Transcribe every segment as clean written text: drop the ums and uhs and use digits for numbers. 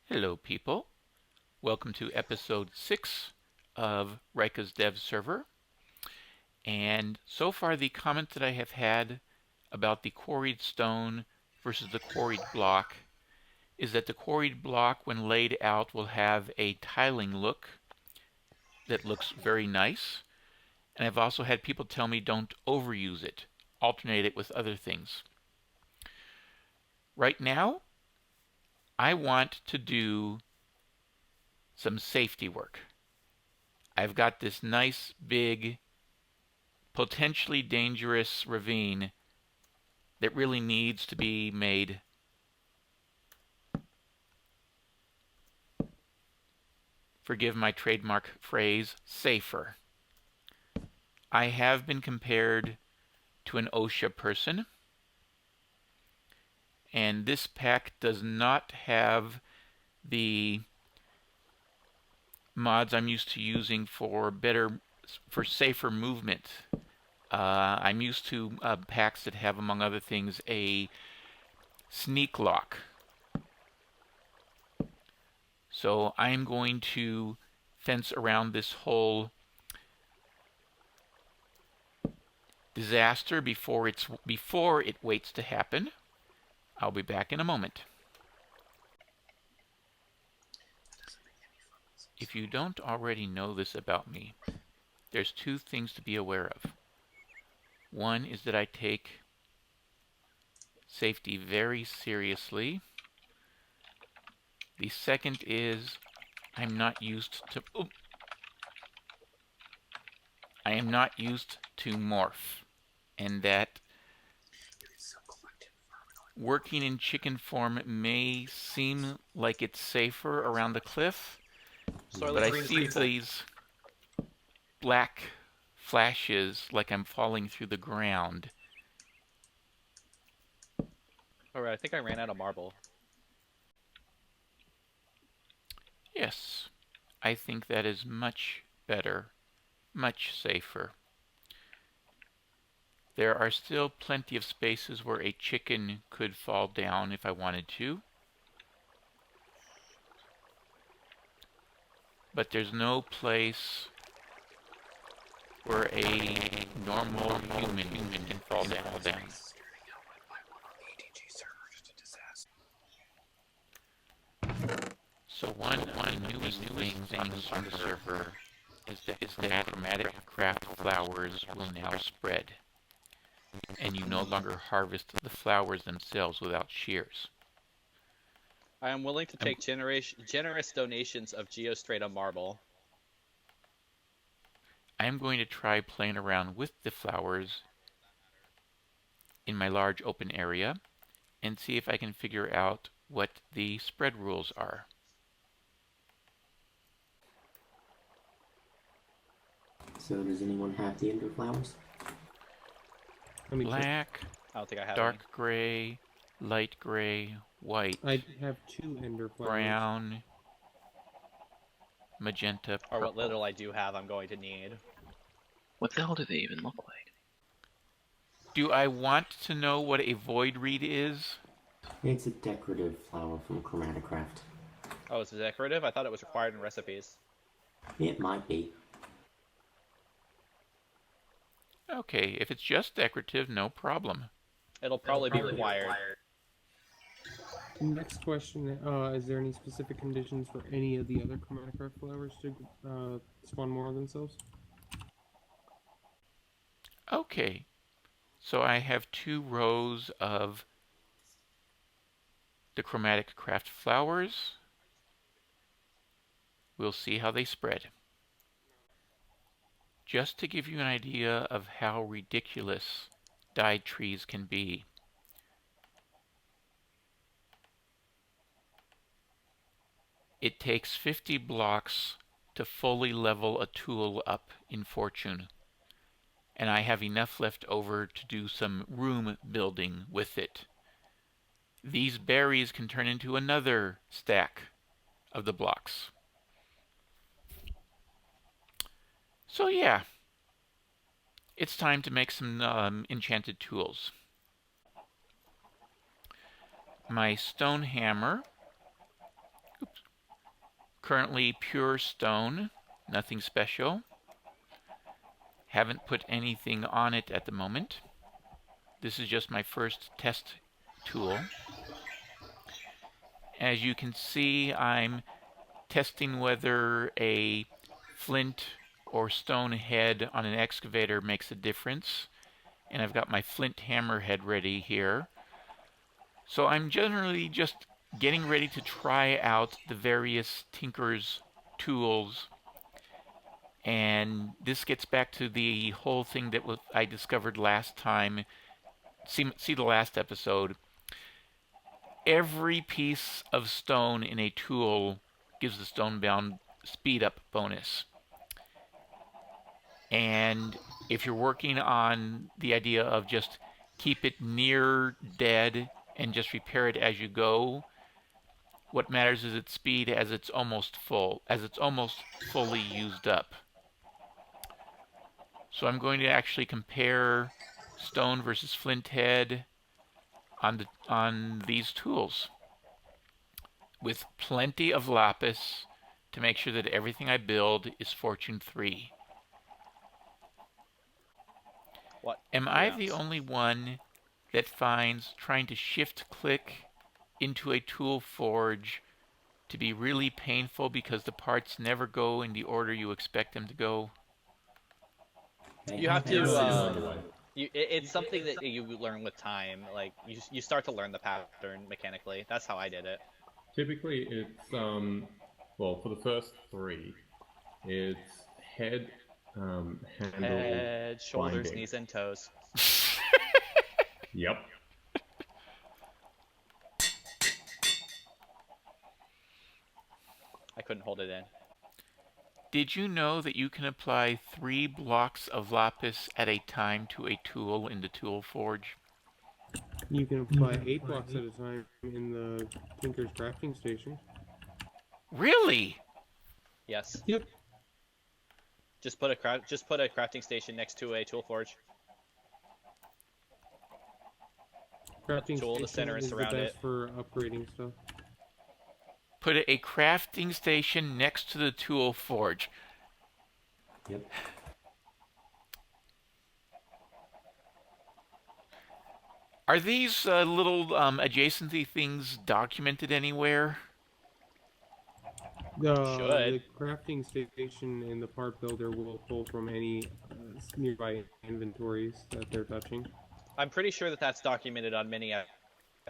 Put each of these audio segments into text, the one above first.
Hello people, welcome to episode 6 of Reika's Dev Server. And so far the comment that I have had about the quarried stone versus the quarried block is that the quarried block when laid out will have a tiling look that looks very nice. And I've also had people tell me don't overuse it, alternate it with other things. Right now, I want to do some safety work. I've got this nice big potentially dangerous ravine that really needs to be made forgive my trademark phrase, safer. I have been compared to an OSHA person, and this pack does not have the mods I'm used to using for safer movement. I'm used to packs that have, among other things, a sneak lock. So I'm going to fence around this whole disaster before it waits to happen. I'll be back in a moment. If you don't already know this about me, there's two things to be aware of. One is that I take safety very seriously. The second is I'm not used to morph, and that working in chicken form may seem like it's safer around the cliff, but I see these black flashes like I'm falling through the ground. Alright, I think I ran out of marble. Yes, I think that is much better, much safer. There are still plenty of spaces where a chicken could fall down if I wanted to. But there's no place where a normal human can fall down. So one newest things on the server is that ChromatiCraft flowers will now spread, and you no longer harvest the flowers themselves without shears. I am willing to take generous donations of Geostrata marble. I'm going to try playing around with the flowers in my large open area and see if I can figure out what the spread rules are. So does anyone have the ender flowers? Black, I don't think I have dark any. gray, light gray, white. I have 2 ender flowers. Brown, magenta, purple. Or what little I do have, I'm going to need. What the hell do they even look like? Do I want to know what a void reed is? It's a decorative flower from ChromatiCraft. Oh, it's decorative? I thought it was required in recipes. It might be. Okay, if it's just decorative, no problem. It'll probably be required. Next question, is there any specific conditions for any of the other ChromatiCraft flowers to spawn more of themselves? Okay, so I have 2 rows of the ChromatiCraft flowers. We'll see how they spread. Just to give you an idea of how ridiculous dyed trees can be, it takes 50 blocks to fully level a tool up in Fortune, and I have enough left over to do some room building with it. These berries can turn into another stack of the blocks. So yeah, it's time to make some enchanted tools. My stone hammer, oops, currently pure stone, nothing special. Haven't put anything on it at the moment. This is just my first test tool. As you can see, I'm testing whether a flint or stone head on an excavator makes a difference. And I've got my flint hammer head ready here. So I'm generally just getting ready to try out the various tinker's tools. And this gets back to the whole thing that I discovered last time. See the last episode. Every piece of stone in a tool gives the stone-bound speed up bonus. And if you're working on the idea of just keep it near dead and just repair it as you go, what matters is its speed as it's almost fully used up. So I'm going to actually compare stone versus flint head on these tools with plenty of lapis to make sure that everything I build is Fortune 3. What? Am I the only one that finds trying to shift-click into a tool forge to be really painful because the parts never go in the order you expect them to go? You have to. It's something that you learn with time. Like you start to learn the pattern mechanically. That's how I did it. Typically, it's well, for the first 3, it's head, handle, Head, shoulders, binding. knees, and toes. Yep. I couldn't hold it in. Did you know that you can apply 3 blocks of lapis at a time to a tool in the tool forge? You can apply 8 blocks at a time in the Tinker's crafting station. Really? Yes. Yep. Just put a crafting station next to a tool forge. Crafting tool, the station center, and is the surround best it. for upgrading stuff. Put a crafting station next to the tool forge. Yep. Are these little adjacency things documented anywhere? Should. The crafting station and the part builder will pull from any nearby inventories that they're touching. I'm pretty sure that that's documented on many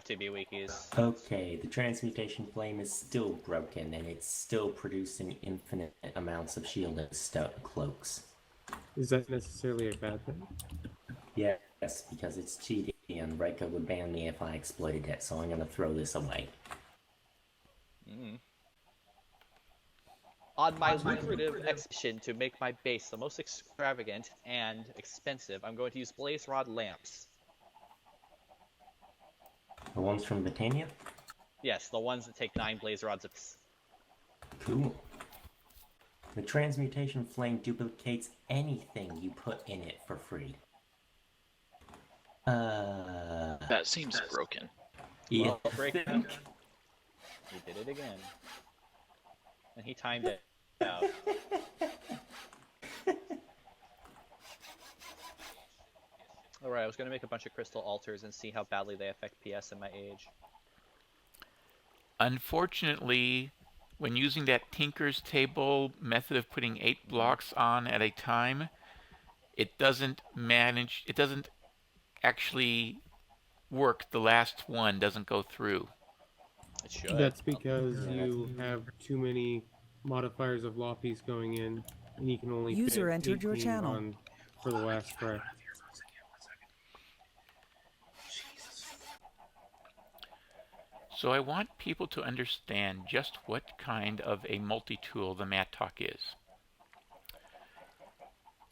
FTB wikis. Okay, the transmutation flame is still broken, and it's still producing infinite amounts of shield and cloaks. Is that necessarily a bad thing? Yes, because it's cheating, and Reika would ban me if I exploited it, so I'm gonna throw this away. On my lucrative expedition to make my base the most extravagant and expensive, I'm going to use blaze rod lamps. The ones from Botania? Yes, the ones that take 9 blaze rods apiece. Cool. The transmutation flame duplicates anything you put in it for free. That seems broken. Yeah. Well, break it up. He did it again. And he timed it out. Alright, I was going to make a bunch of crystal altars and see how badly they affect PS in my age. Unfortunately, when using that Tinker's Table method of putting 8 blocks on at a time, it doesn't actually work. The last one doesn't go through. It should. That's because you have too many modifiers of Lapis going in, and you can only User fit entered your 18 channel. on for the last craft. So I want people to understand just what kind of a multi-tool the Mattock is.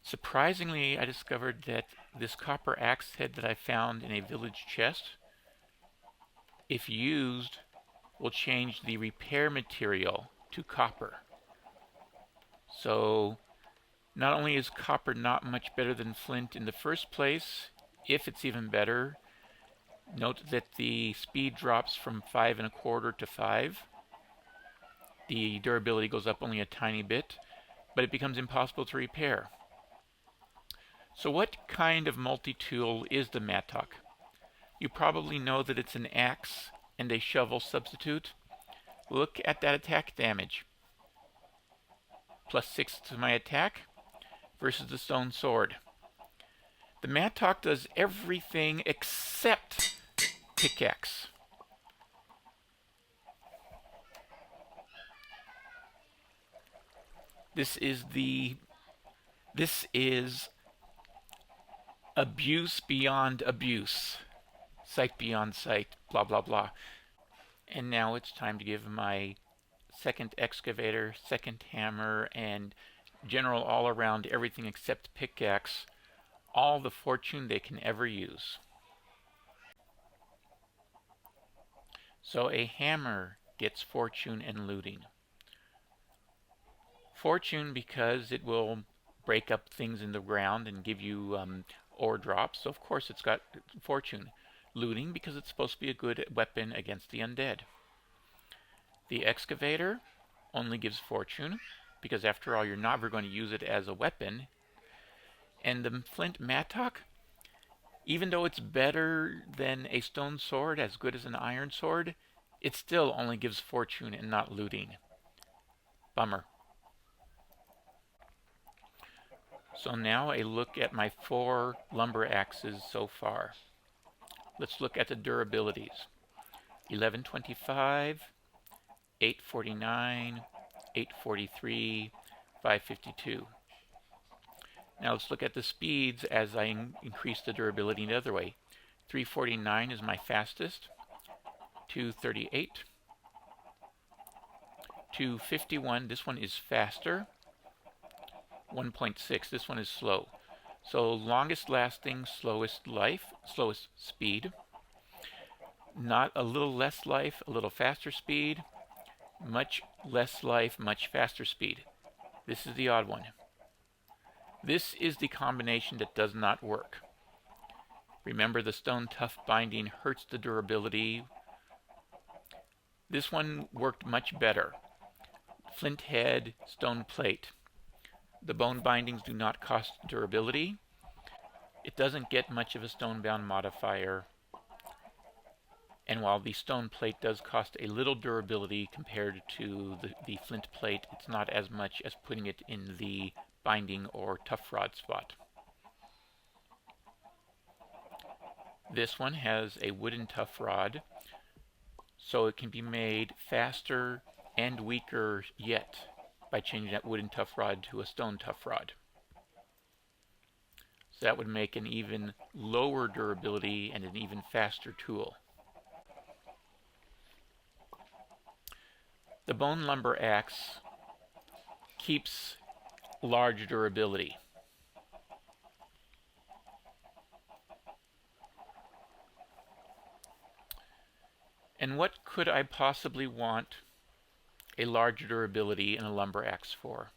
Surprisingly, I discovered that this copper axe head that I found in a village chest, if used, will change the repair material to copper. So not only is copper not much better than flint in the first place, if it's even better, note that the speed drops from 5 1/4 to 5. The durability goes up only a tiny bit, but it becomes impossible to repair. So what kind of multi-tool is the Mattock? You probably know that it's an axe and a shovel substitute. Look at that attack damage. +6 to my attack versus the stone sword. The Mattock does everything except pickaxe. This is abuse beyond abuse. Sight beyond sight, blah blah blah. And now it's time to give my second excavator, second hammer, and general all-around everything except pickaxe all the fortune they can ever use. So a hammer gets fortune and looting. Fortune because it will break up things in the ground and give you ore drops, so of course it's got fortune. Looting because it's supposed to be a good weapon against the undead. The excavator only gives fortune because after all you're never going to use it as a weapon. And the flint Mattock, even though it's better than a stone sword, as good as an iron sword, it still only gives fortune and not looting. Bummer. So now a look at my 4 lumber axes so far. Let's look at the durabilities. 1125, 849, 843, 552. Now let's look at the speeds as I increase the durability the other way. 349 is my fastest. 238. 251, this one is faster. 1.6, this one is slow. So longest lasting, slowest speed. Not a little less life, a little faster speed. Much less life, much faster speed. This is the odd one. This is the combination that does not work. Remember, the stone tough binding hurts the durability. This one worked much better. Flint head, stone plate. The bone bindings do not cost durability. It doesn't get much of a stone bound modifier. And while the stone plate does cost a little durability compared to the flint plate, it's not as much as putting it in the binding or tough rod spot. This one has a wooden tough rod, so it can be made faster and weaker yet by changing that wooden tough rod to a stone tough rod. So that would make an even lower durability and an even faster tool. The bone lumber axe keeps large durability. And what could I possibly want a large durability in a lumber axe for?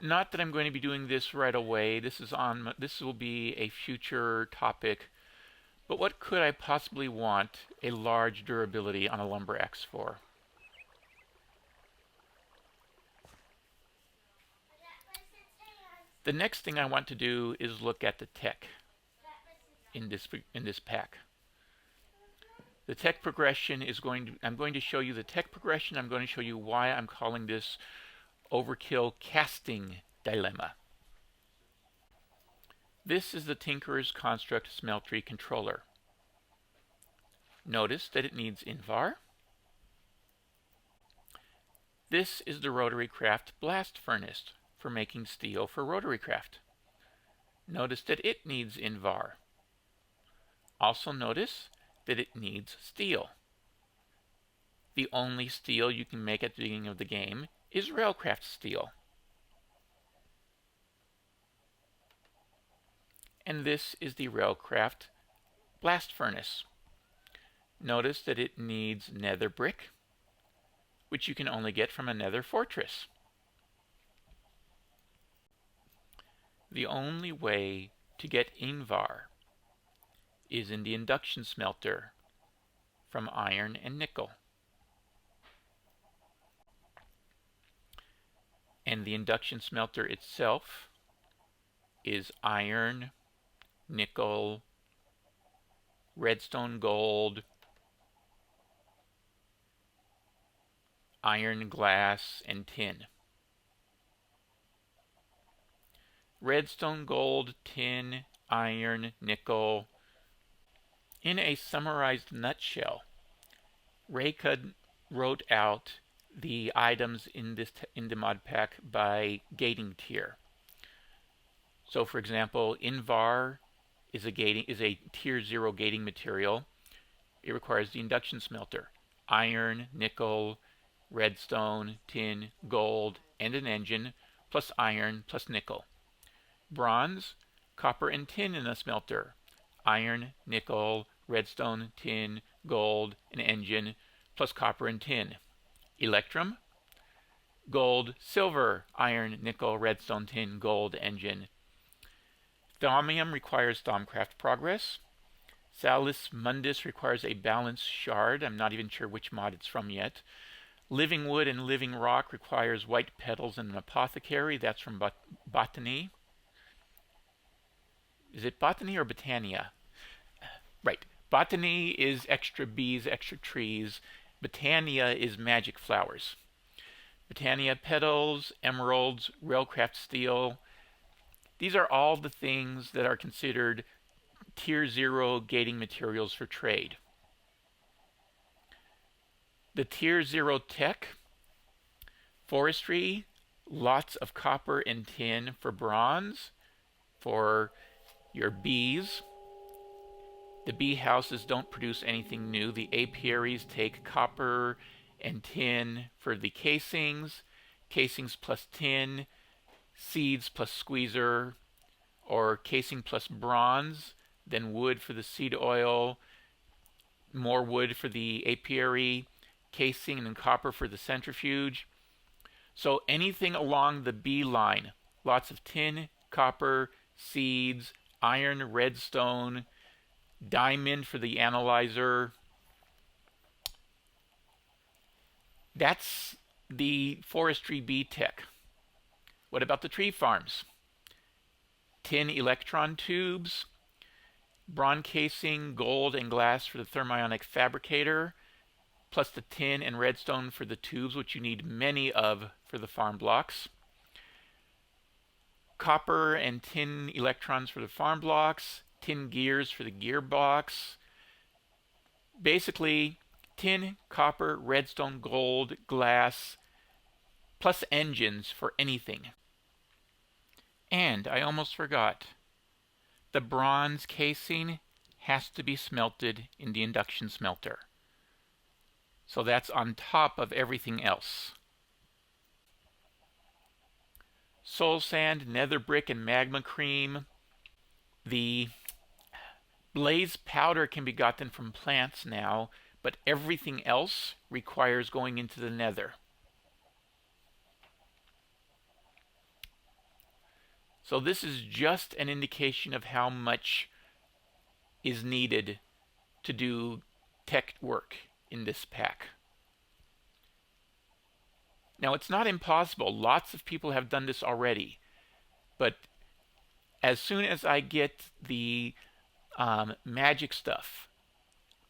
Not that I'm going to be doing this right away. This will be a future topic. But what could I possibly want a large durability on a lumber axe for? The next thing I want to do is look at the tech in this pack. The tech progression is I'm going to show you the tech progression. I'm going to show you why I'm calling this overkill casting dilemma. This is the Tinkerer's Construct Smeltery controller. Notice that it needs Invar. This is the RotaryCraft blast furnace for making steel for RotaryCraft. Notice that it needs Invar. Also notice that it needs steel. The only steel you can make at the beginning of the game is Railcraft steel. And this is the Railcraft blast furnace. Notice that it needs nether brick, which you can only get from a nether fortress. The only way to get Invar is in the induction smelter from iron and nickel. And the induction smelter itself is iron, nickel, redstone gold, iron, glass, and tin. Redstone, gold, tin, iron, nickel. In a summarized nutshell, Reika wrote out the items in the mod pack by gating tier. So, for example, Invar is a tier 0 gating material. It requires the induction smelter, iron, nickel, redstone, tin, gold, and an engine, plus iron plus nickel. Bronze, copper and tin in a smelter, iron, nickel, redstone, tin, gold, an engine, plus copper and tin. Electrum, gold, silver, iron, nickel, redstone, tin, gold, engine. Thaumium requires Thaumcraft progress. Salus Mundus requires a balanced shard. I'm not even sure which mod it's from yet. Living wood and living rock requires white petals and an apothecary. That's from Botany. Is it Botany or Botania? Right. Botany is extra bees, extra trees. Botania is magic flowers. Botania petals, emeralds, railcraft steel. These are all the things that are considered tier 0 gating materials for trade. The tier 0 tech, forestry, lots of copper and tin for bronze, for your bees. The bee houses don't produce anything new. The apiaries take copper and tin for the casings, casings plus tin, seeds plus squeezer, or casing plus bronze, then wood for the seed oil, more wood for the apiary, casing and copper for the centrifuge. So anything along the bee line, lots of tin, copper, seeds, iron, redstone, diamond for the analyzer. That's the forestry bee tech. What about the tree farms? Tin electron tubes, bronze casing, gold and glass for the thermionic fabricator, plus the tin and redstone for the tubes, which you need many of for the farm blocks. Copper and tin electrons for the farm blocks, tin gears for the gearbox. Basically, tin, copper, redstone, gold, glass, plus engines for anything. And I almost forgot, the bronze casing has to be smelted in the induction smelter. So that's on top of everything else. Soul sand, nether brick, and magma cream. The blaze powder can be gotten from plants now, but everything else requires going into the nether. So this is just an indication of how much is needed to do tech work in this pack. Now, it's not impossible. Lots of people have done this already. But as soon as I get the magic stuff,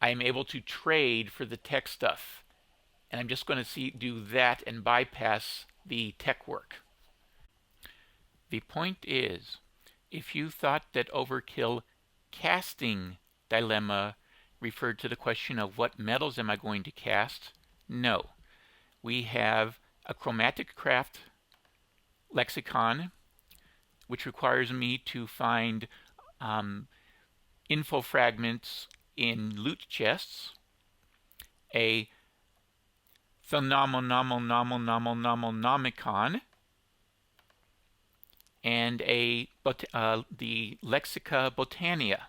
I'm able to trade for the tech stuff. And I'm just going to do that and bypass the tech work. The point is, if you thought that overkill casting dilemma referred to the question of what metals am I going to cast, no. We have a ChromatiCraft lexicon, which requires me to find info fragments in loot chests, a Phenomenomicon, and the Lexica Botania.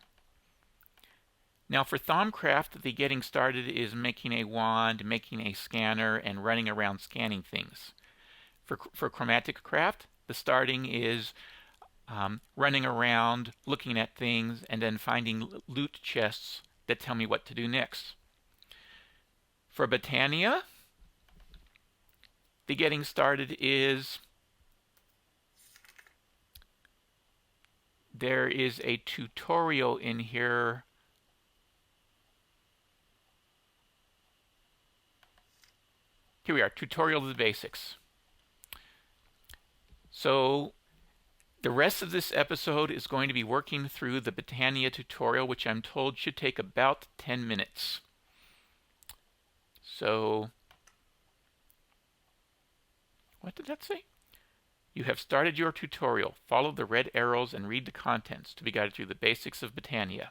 Now for Thaumcraft, the getting started is making a wand, making a scanner, and running around scanning things. For ChromatiCraft, the starting is running around, looking at things, and then finding loot chests that tell me what to do next. For Botania, the getting started is there is a tutorial in here. Here we are, tutorial of the basics. So the rest of this episode is going to be working through the Botania tutorial, which I'm told should take about 10 minutes. So, what did that say? You have started your tutorial. Follow the red arrows and read the contents to be guided through the basics of Botania.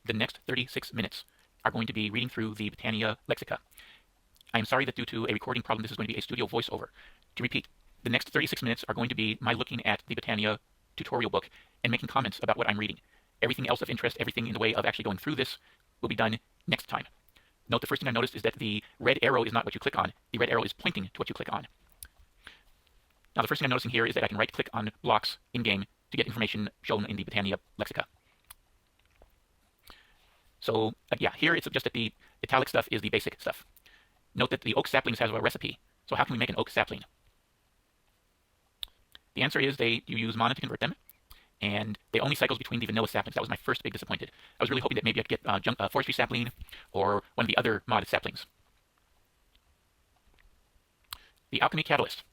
The next 36 minutes are going to be reading through the Botania lexica. I am sorry that due to a recording problem, this is going to be a studio voiceover. To repeat, the next 36 minutes are going to be my looking at the Botania tutorial book and making comments about what I'm reading. Everything else of interest, everything in the way of actually going through this, will be done next time. Note the first thing I noticed is that the red arrow is not what you click on. The red arrow is pointing to what you click on. Now the first thing I'm noticing here is that I can right-click on blocks in-game to get information shown in the Botania lexica. So yeah, here it's just that the italic stuff is the basic stuff. Note that the oak saplings has a recipe. So how can we make an oak sapling? The answer is you use mana to convert them, and they only cycles between the vanilla saplings. That was my first big disappointed. I was really hoping that maybe I could get forestry sapling or one of the other modded saplings. The alchemy catalyst.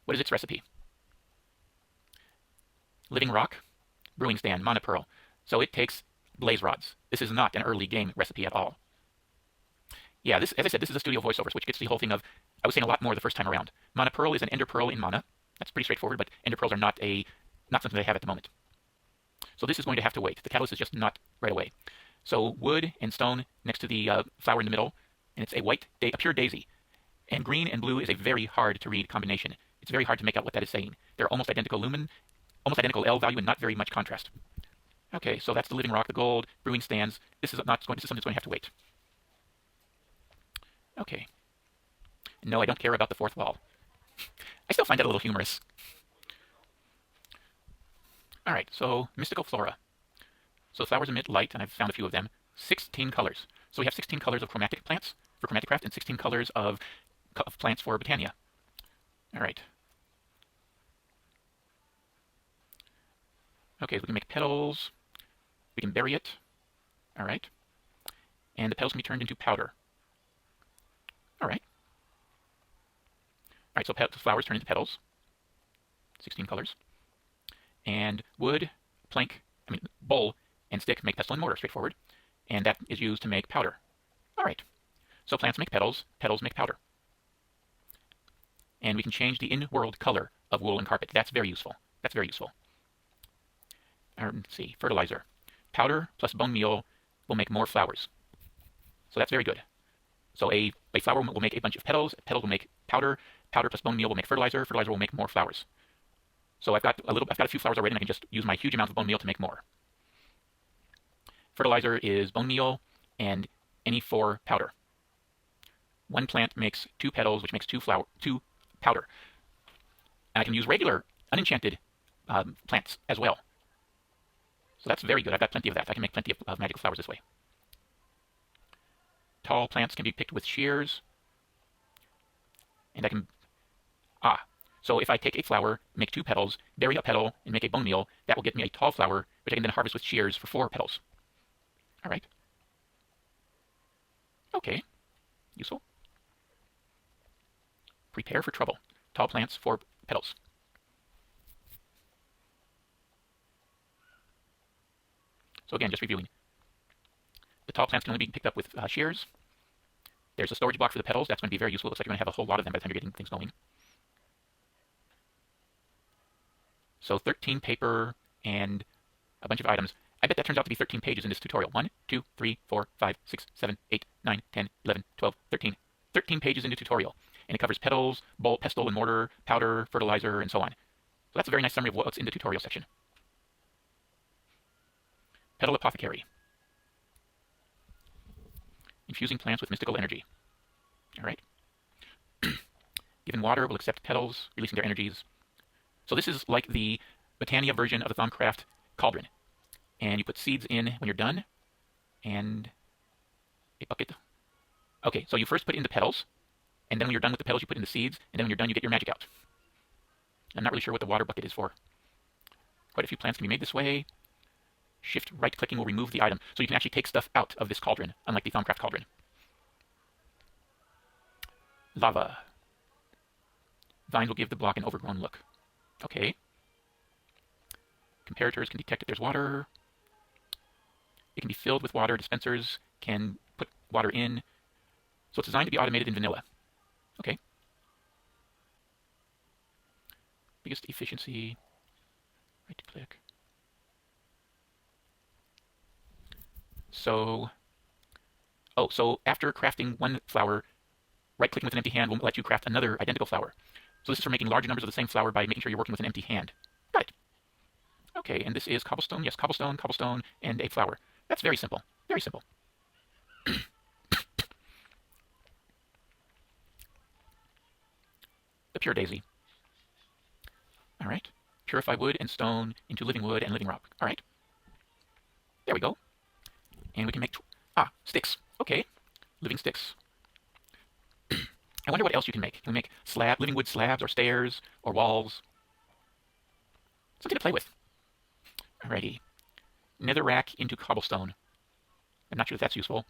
What is its recipe? Living rock, brewing stand, mana pearl. So it takes blaze rods. This is not an early game recipe at all. Yeah, as I said, this is a studio voiceovers, which gets the whole thing of, I was saying a lot more the first time around. Mana pearl is an ender pearl in mana. That's pretty straightforward, but ender pearls are not something they have at the moment. So this is going to have to wait. The catalyst is just not right away. So wood and stone next to the flower in the middle, and it's a pure daisy. And green and blue is a very hard to read combination. It's very hard to make out what that is saying. They're almost identical lumen, almost identical L value, and not very much contrast. Okay, so that's the living rock, the gold, brewing stands. This is something that's going to have to wait. Okay. No, I don't care about the fourth wall. I still find that a little humorous. All right, so mystical flora. So flowers emit light, and I've found a few of them. 16 colors. So we have 16 colors of chromatic plants for ChromatiCraft and 16 colors of plants for Botania. All right. Okay, so we can make petals. We can bury it. All right. And the petals can be turned into powder. All right. All right, so flowers turn into petals. 16 colors. And wood, bowl, and stick make pestle and mortar, straightforward. And that is used to make powder. All right. So plants make petals, petals make powder. And we can change the in-world color of wool and carpet. That's very useful. That's very useful. Let's see, fertilizer. Powder plus bone meal will make more flowers. So that's very good. So a flower will make a bunch of petals, petals will make powder, powder plus bone meal will make fertilizer, fertilizer will make more flowers. So I've got a few flowers already, and I can just use my huge amount of bone meal to make more. Fertilizer is bone meal and any 4 powder. One plant makes 2 petals, which makes 2 powder. And I can use regular, unenchanted plants as well. So that's very good. I've got plenty of that. I can make plenty of magical flowers this way. Tall plants can be picked with shears. And I can... So if I take a flower, make 2 petals, bury a petal, and make a bone meal, that will get me a tall flower, which I can then harvest with shears for 4 petals. All right. Okay. Useful. Prepare for trouble. Tall plants, 4 petals. So again, just reviewing. The tall plants can only be picked up with shears. There's a storage block for the petals. That's going to be very useful. It looks like you're going to have a whole lot of them by the time you're getting things going. So 13 paper and a bunch of items. I bet that turns out to be 13 pages in this tutorial. 1, 2, 3, 4, 5, 6, 7, 8, 9, 10, 11, 12, 13. 13 pages in the tutorial. And it covers petals, bowl, pestle and mortar, powder, fertilizer, and so on. So that's a very nice summary of what's in the tutorial section. Petal Apothecary. Infusing plants with mystical energy. All right. Given water, will accept petals, releasing their energies. So this is like the Botania version of the Thaumcraft cauldron. And you put seeds in when you're done, and a bucket. Okay, so you first put in the petals, and then when you're done with the petals, you put in the seeds, and then when you're done, you get your magic out. I'm not really sure what the water bucket is for. Quite a few plants can be made this way. Shift right-clicking will remove the item, so you can actually take stuff out of this cauldron, unlike the Thaumcraft cauldron. Lava. Vines will give the block an overgrown look. Okay. Comparators can detect if there's water. It can be filled with water. Dispensers can put water in. So it's designed to be automated in vanilla. Okay. Biggest efficiency. Right-click. So after crafting one flower, right-clicking with an empty hand will let you craft another identical flower. So this is for making larger numbers of the same flower by making sure you're working with an empty hand. Got it. Okay, and this is cobblestone. Yes, cobblestone, cobblestone, and a flower. That's very simple. Very simple. The pure daisy. All right. Purify wood and stone into living wood and living rock. All right. There we go. And we can make sticks. Okay. Living sticks. I wonder what else you can make. Can we make living wood slabs or stairs or walls? Something to play with. Alrighty. Netherrack into cobblestone. I'm not sure if that's useful.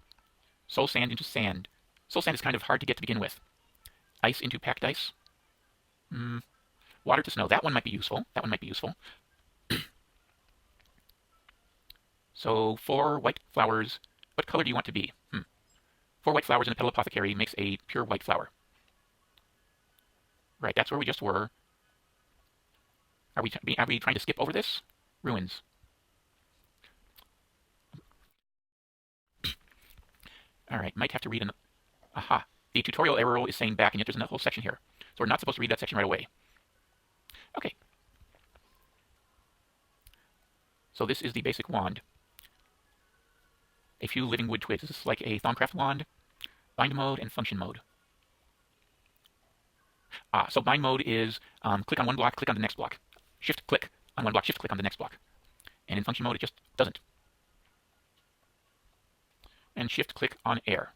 Soul sand into sand. Soul sand is kind of hard to get to begin with. Ice into packed ice. Water to snow. That one might be useful. That one might be useful. So 4 white flowers. What color do you want to be? 4 white flowers in a petal apothecary makes a pure white flower. Right, that's where we just were. Are we trying to skip over this? Ruins. All right, might have to read an... Aha. The tutorial error is saying back, and yet there's a whole section here. So we're not supposed to read that section right away. Okay. So this is the basic wand. A few living wood twigs. This is like a Thaumcraft wand. Bind mode and function mode. So bind mode is click on one block, click on the next block. Shift click on one block, shift click on the next block. And in function mode, it just doesn't. And shift click on air.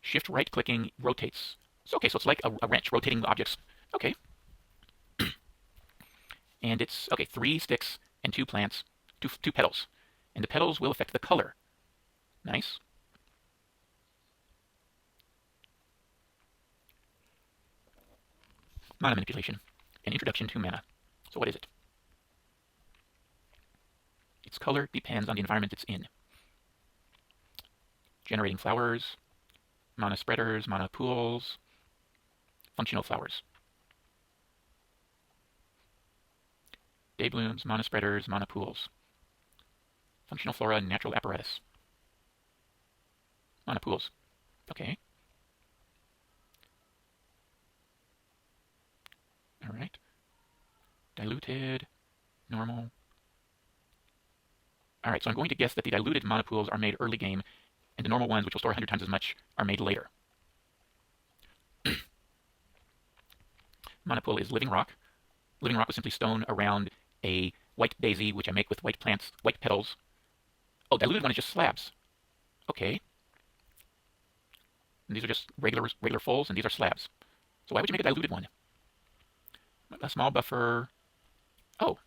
Shift right clicking rotates. So okay, so it's like a wrench rotating objects. Okay. And it's 3 sticks and 2 plants, 2 petals. And the petals will affect the color. Nice. Mana manipulation. An introduction to mana. So what is it? Its color depends on the environment it's in. Generating flowers, mana spreaders, mana pools, functional flowers. Day blooms, mana spreaders, mana pools. Functional flora, natural apparatus. Mana pools. Okay. All right. Diluted, normal. All right, so I'm going to guess that the diluted mana pools are made early game, and the normal ones, which will store 100 times as much, are made later. Mana pool is living rock. Living rock was simply stone around a white daisy, which I make with white plants, white petals. Oh, diluted one is just slabs. Okay. And these are just regular fulls, and these are slabs. So why would you make a diluted one? A small buffer. Oh.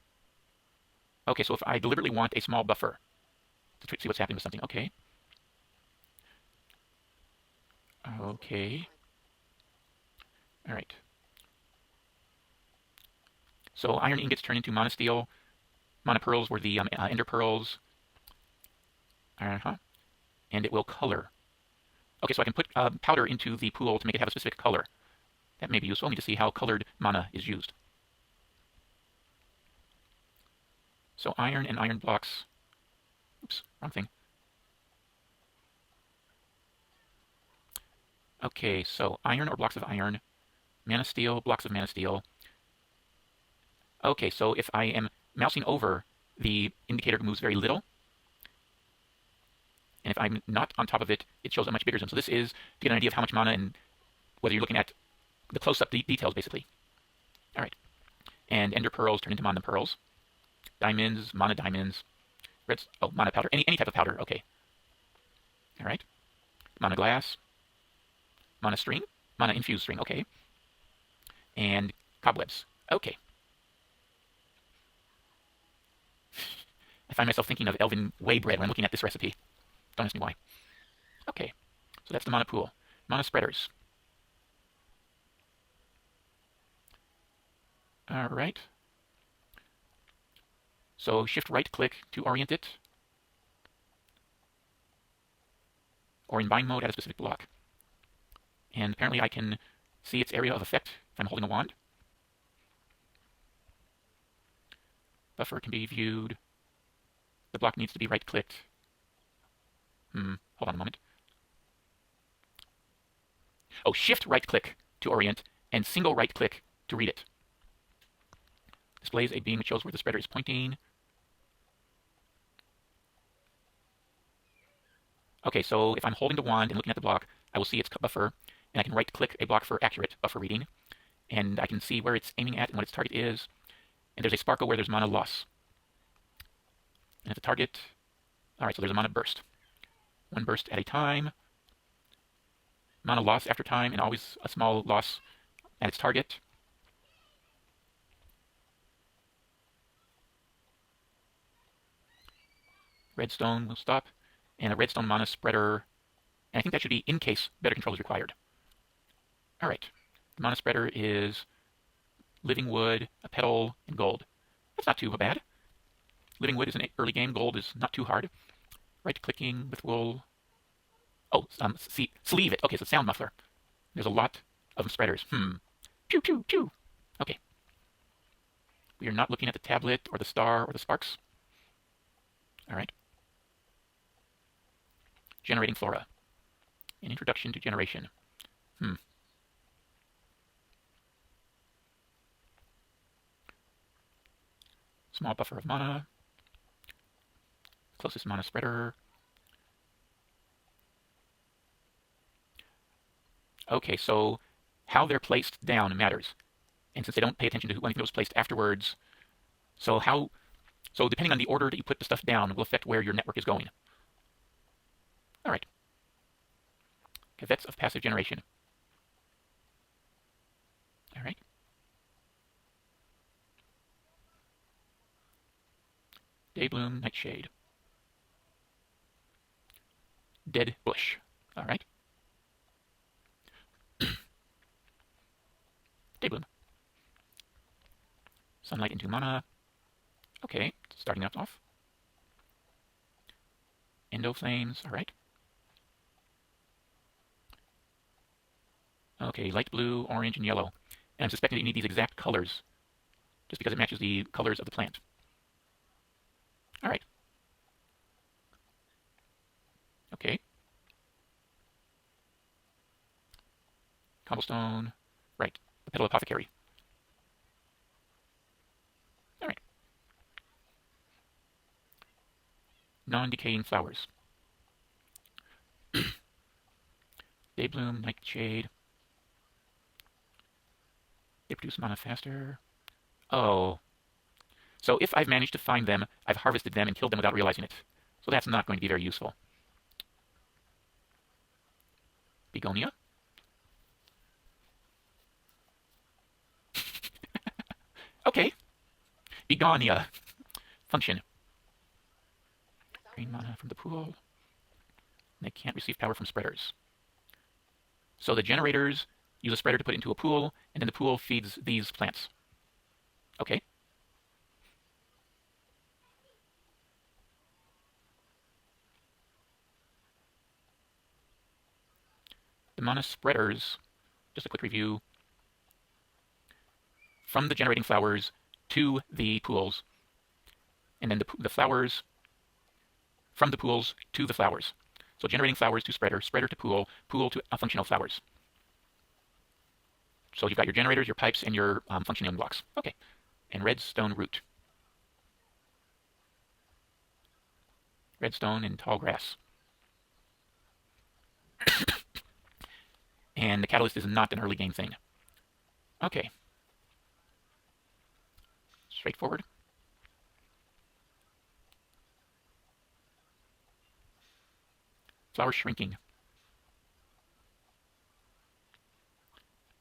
Okay, so if I deliberately want a small buffer to see what's happening with something. Okay. Okay. All right. So iron ingots turn into mana steel. Mana pearls were the ender pearls. And it will color. Okay, so I can put powder into the pool to make it have a specific color. That may be useful. I need to see how colored mana is used. So iron and iron blocks. Oops, wrong thing. Okay, so iron or blocks of iron. Mana steel, blocks of mana steel. Okay, so if I am mousing over, the indicator moves very little. And if I'm not on top of it, it shows a much bigger zoom. So this is to get an idea of how much mana and whether you're looking at the close-up details, basically. All right. And ender pearls turn into mana pearls. Diamonds, mana diamonds. Reds, oh, mana powder. Any type of powder. Okay. All right. Mana glass. Mana string. Mana infused string. Okay. And cobwebs. Okay. I find myself thinking of elven whey bread when I'm looking at this recipe. Don't ask me why. Okay. So that's the mana pool. Mana spreaders. All right. So shift right click to orient it. Or in bind mode at a specific block. And apparently I can see its area of effect if I'm holding a wand. Buffer can be viewed. The block needs to be right clicked. Hold on a moment. Oh, shift right click to orient and single right click to read it. Displays a beam which shows where the spreader is pointing. Okay, so if I'm holding the wand and looking at the block, I will see its buffer, and I can right-click a block for accurate buffer reading, and I can see where it's aiming at and what its target is, and there's a sparkle where there's mana loss. And at the target, all right, so there's a mana burst. One burst at a time, mana loss after time, and always a small loss at its target. Redstone will stop, and a redstone mana spreader, and I think that should be in case better control is required. All right, the mana spreader is living wood, a petal, and gold. That's not too bad. Living wood is an early game. Gold is not too hard. Right-clicking with wool. Oh, see, sleeve it. Okay, so sound muffler. There's a lot of spreaders. Pew, pew, pew. Okay. We are not looking at the tablet or the star or the sparks. All right. Generating flora. An introduction to generation. Small buffer of mana. Closest mana spreader. Okay, so how they're placed down matters. And since they don't pay attention to anything that was placed afterwards, so depending on the order that you put the stuff down will affect where your network is going. All right. Cavettes of passive generation. All right. Daybloom, Nightshade. Dead Bush. All right. Daybloom. Sunlight into mana. Okay, starting that off. Endo Flames, all right. Okay, light blue, orange, and yellow. And I'm suspecting that you need these exact colors just because it matches the colors of the plant. All right. Okay. Cobblestone. Right. The Petal Apothecary. All right. Non-decaying flowers. Daybloom, Nightshade. They produce mana faster. Oh. So if I've managed to find them, I've harvested them and killed them without realizing it. So that's not going to be very useful. Begonia. Okay. Begonia. Function. Green mana from the pool. They can't receive power from spreaders. So the generators use a spreader to put into a pool, and then the pool feeds these plants. Okay. The mana spreaders, just a quick review, from the generating flowers to the pools, and then the flowers from the pools to the flowers. So generating flowers to spreader, spreader to pool, pool to functional flowers. So you've got your generators, your pipes, and your functioning blocks. Okay. And redstone root. Redstone and tall grass. And the catalyst is not an early game thing. Okay. straightforward. Flower shrinking.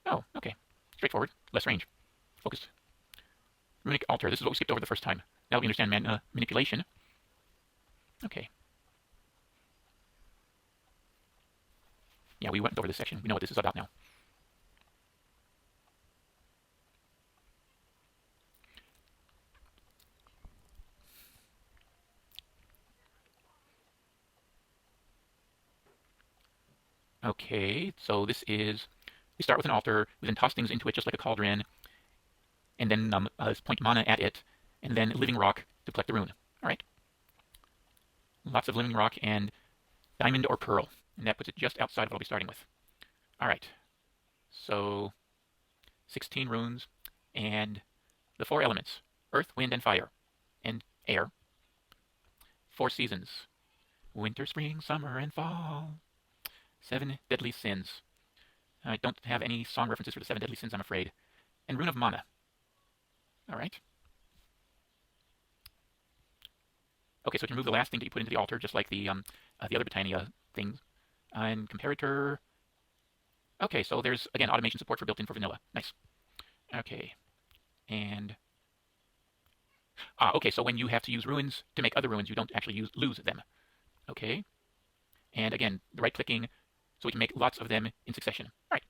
Oh, okay. Straightforward. Less range. Focused. Runic altar. This is what we skipped over the first time. Now we understand manipulation. Okay. Yeah, we went over this section. We know what this is about now. Okay, so this is, we start with an altar, we then toss things into it just like a cauldron, and then point mana at it, and then living rock to collect the rune. All right. Lots of living rock and diamond or pearl, and that puts it just outside of what I'll be starting with. All right. So 16 runes and the 4 elements: earth, wind, and fire, and air. 4 seasons: winter, spring, summer, and fall. 7 deadly sins. I don't have any song references for the 7 deadly sins, I'm afraid. And rune of mana. All right. Okay, so to remove the last thing that you put into the altar, just like the other Botania things. And comparator. Okay, so there's, again, automation support for built-in for vanilla. Nice. Okay. And... okay, so when you have to use ruins to make other ruins, you don't actually lose them. Okay. And again, the right-clicking, so we can make lots of them in succession. All right.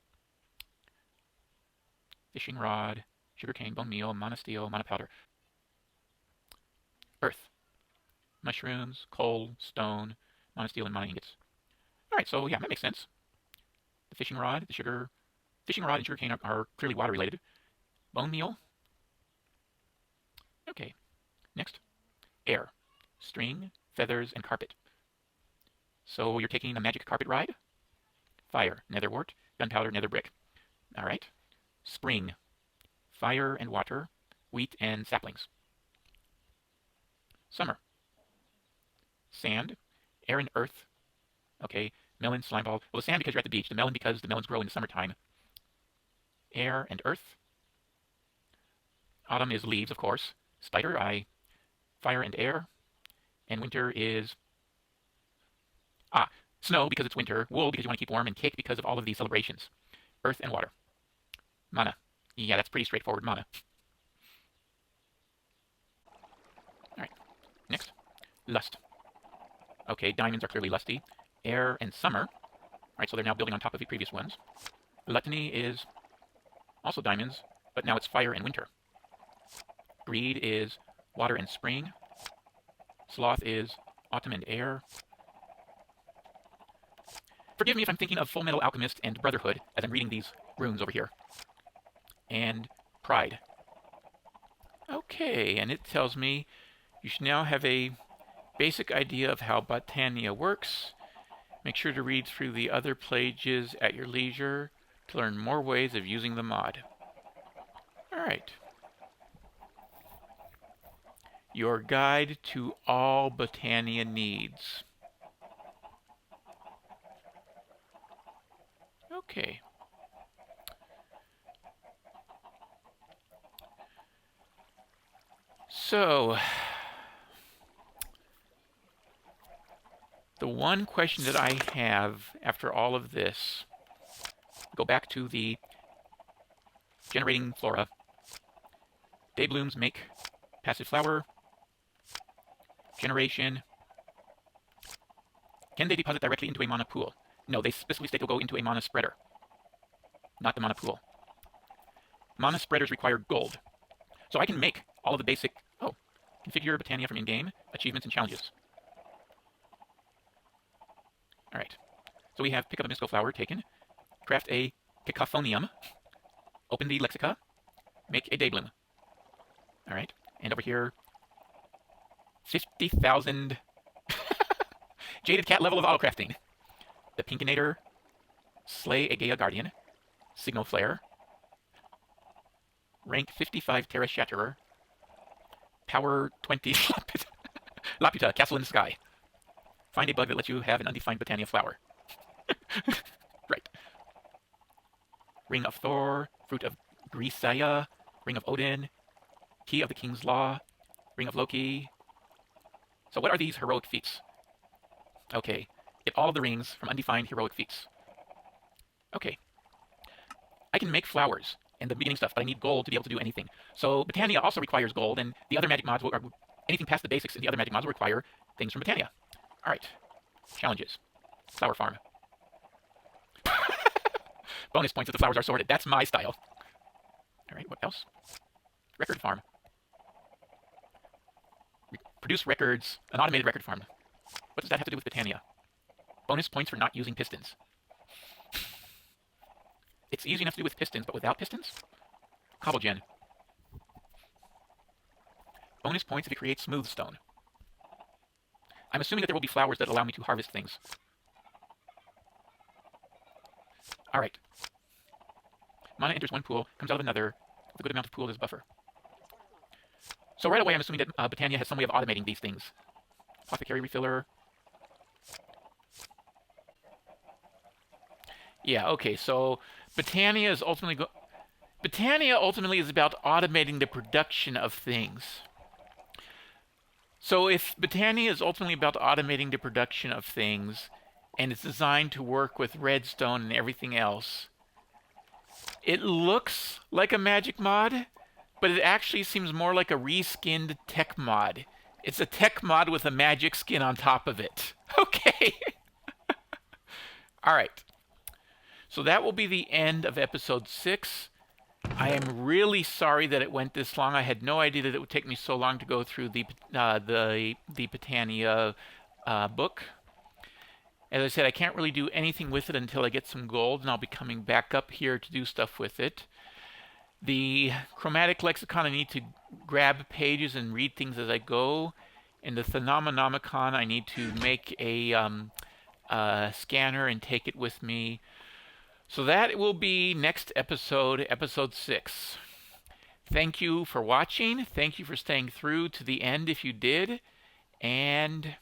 Fishing rod, sugarcane, bone meal, mana steel, mana powder. Earth. Mushrooms, coal, stone, mana steel, and mana ingots. All right, so yeah, that makes sense. The fishing rod, fishing rod and sugarcane are clearly water related. Bone meal. Okay. Next. Air. String, feathers, and carpet. So you're taking a magic carpet ride. Fire, nether wart, gunpowder, nether brick. All right. Spring. Fire and water, wheat and saplings. Summer. Sand, air and earth. Okay. Melon, slime ball. Well, the sand because you're at the beach. The melon because the melons grow in the summertime. Air and earth. Autumn is leaves, of course. Spider, fire and air. And winter is... snow because it's winter. Wool because you want to keep warm. And cake because of all of these celebrations. Earth and water. Mana. Yeah, that's pretty straightforward mana. Alright. Next. Lust. Okay, diamonds are clearly lusty. Air and summer. Alright, so they're now building on top of the previous ones. Gluttony is also diamonds, but now it's fire and winter. Greed is water and spring. Sloth is autumn and air. Forgive me if I'm thinking of Full Metal Alchemist and Brotherhood as I'm reading these runes over here. And pride. Okay, and it tells me you should now have a basic idea of how Botania works. Make sure to read through the other pages at your leisure to learn more ways of using the mod. Alright. Your guide to all Botania needs. Okay. So, the one question that I have after all of this, go back to the generating flora. Day blooms make passive flower. Generation. Can they deposit directly into a mana pool? No, they specifically state they'll go into a mana spreader, not the mana pool. Mana spreaders require gold. So I can make all of the basic... Oh, configure Botania from in-game, achievements, and challenges. Alright. So we have pick up a mystical flower taken, craft a cacophonium, open the lexica, make a daybloom. Alright. And over here, 50,000 jaded cat level of autocrafting. The Pinkinator, slay a Gaia Guardian, signal flare, rank 55 Terra Shatterer, power 20 Laputa, castle in the sky. Find a bug that lets you have an undefined Botania flower. Right. Ring of Thor, fruit of Grisaya, ring of Odin, Key of the King's Law, Ring of Loki. So what are these heroic feats? Okay, get all of the rings from undefined heroic feats. Okay. I can make flowers and the beginning stuff, but I need gold to be able to do anything. So Botania also requires gold, and the other magic mods will, anything past the basics in the other magic mods will require things from Botania. All right. Challenges. Flower farm. Bonus points if the flowers are sorted. That's my style. All right, what else? Record farm. Produce records. An automated record farm. What does that have to do with Botania? Bonus points for not using pistons. It's easy enough to do with pistons, but without pistons? Cobblegen. Bonus points if you create smooth stone. I'm assuming that there will be flowers that allow me to harvest things. Alright. Mana enters one pool, comes out of another, with a good amount of pool as buffer. So right away I'm assuming that Botania has some way of automating these things. Apothecary refiller. Yeah, okay, so Botania is ultimately Botania ultimately is about automating the production of things. So if Botania is ultimately about automating the production of things, and it's designed to work with redstone and everything else, it looks like a magic mod, but it actually seems more like a reskinned tech mod. It's a tech mod with a magic skin on top of it. Okay. All right. So that will be the end of episode 6. I am really sorry that it went this long. I had no idea that it would take me so long to go through the Botania book. As I said, I can't really do anything with it until I get some gold, and I'll be coming back up here to do stuff with it. The chromatic lexicon, I need to grab pages and read things as I go. And the Phenomenomicon, I need to make a scanner and take it with me. So that will be next episode, episode 6. Thank you for watching. Thank you for staying through to the end if you did. And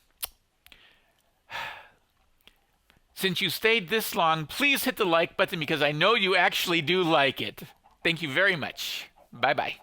since you stayed this long, please hit the like button because I know you actually do like it. Thank you very much. Bye-bye.